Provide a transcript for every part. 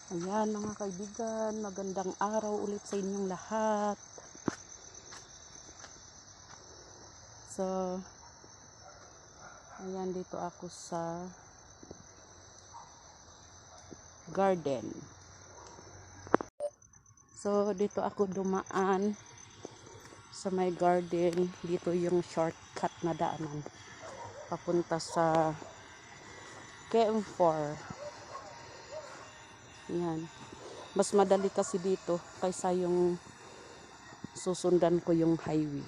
Ayan mga kaibigan, magandang araw ulit sa inyong lahat. So, ayan dito ako sa garden. So, dito ako dumaan sa may garden. Dito yung shortcut na daanan papunta sa KM4. Ayan. Mas madali kasi dito kaysa yung susundan ko yung highway.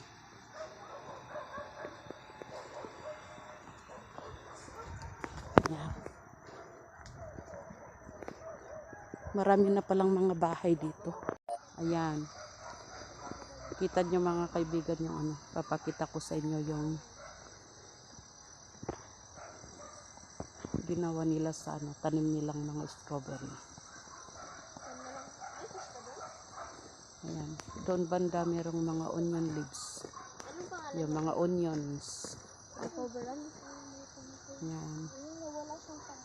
Ayan. Marami na palang mga bahay dito. Ayan. Kita nyo mga kaibigan yung ano. Papakita ko sa inyo yung ginawa nila sa ano, tanim nilang mga strawberry. Ayan. Doon banda merong mga onion leaves. Yung mga onions. Ayan.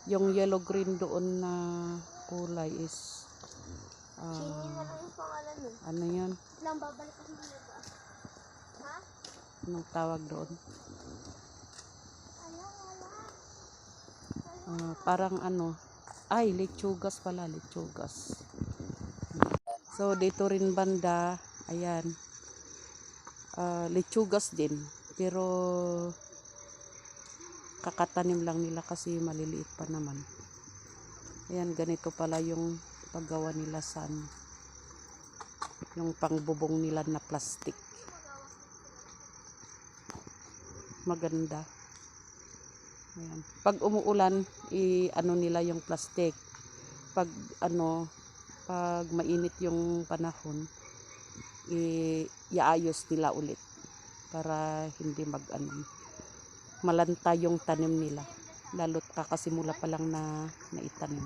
Yung yellow green doon na kulay is ano yun? Anong tawag doon? Parang ano, ay lechugas pala, lechugas. So dito rin banda, ayan, lechugas din, pero kakatanim lang nila kasi maliliit pa naman. Ayan, ganito pala yung paggawa nila sa yung pangbubong nila na plastic. Maganda. Ayan. Pag umuulan, ano nila yung plastic. Pag mainit yung panahon, iayos nila ulit para hindi malanta yung tanim nila. Lalo't kakasimula pa lang na itanim.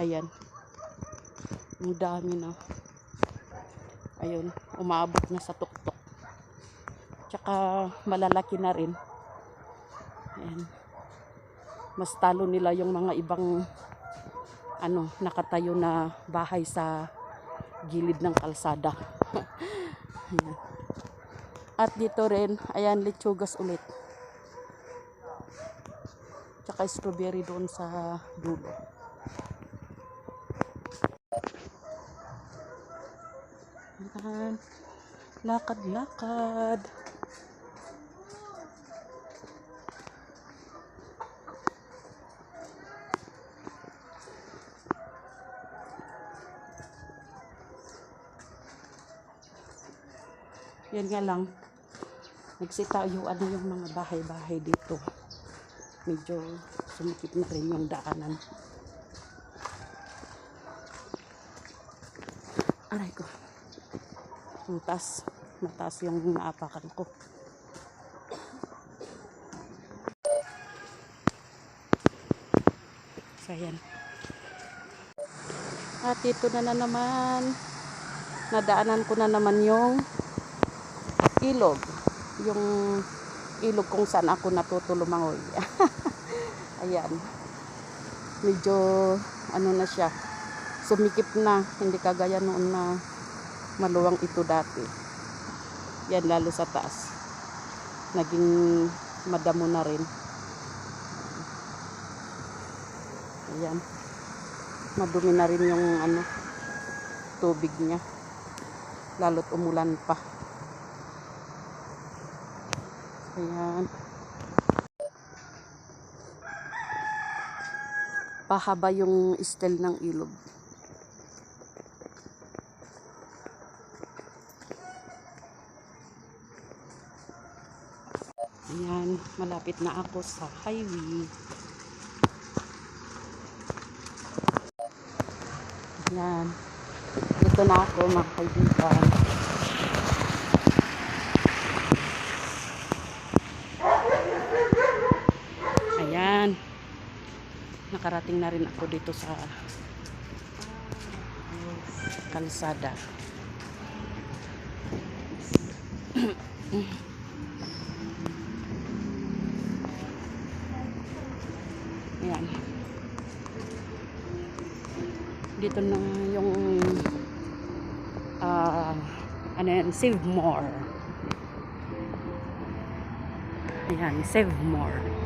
Ayan. Ang dami na. Ayun, umabot na sa tuktok. Tsaka malalaki na rin. Ayan. Mas talo nila yung mga ibang nakatayo na bahay sa gilid ng kalsada. Ayan. At dito rin, ayan, lechugas ulit. Tsaka strawberry doon sa dulo. Ayan. Lakad-lakad. Yan nga lang, nagsitayuan yung mga bahay-bahay dito. Medyo sumikip na rin yung daanan. Aray ko. Mataas yung naapakan ko. So, ayan. At ito na naman. Nadaanan ko na naman yung ilog. Yung ilog kung saan ako natuto lumangoy. Ayan. Medyo na siya. Sumikip na. Hindi kagaya noon na maluwang ito dati. Yan, lalo sa taas. Naging madamo na rin. Ayan. Madumi na rin yung tubig niya. Lalo't umulan pa. Ayan. Pahaba yung style ng ilog. Ayan, malapit na ako sa highway. Ayan. Dito na ako mga kaibigan. Ayan. Nakarating na rin ako dito sa kalsada. Ayan. Dito na yung ano yan, Save More. Ayan, Save More.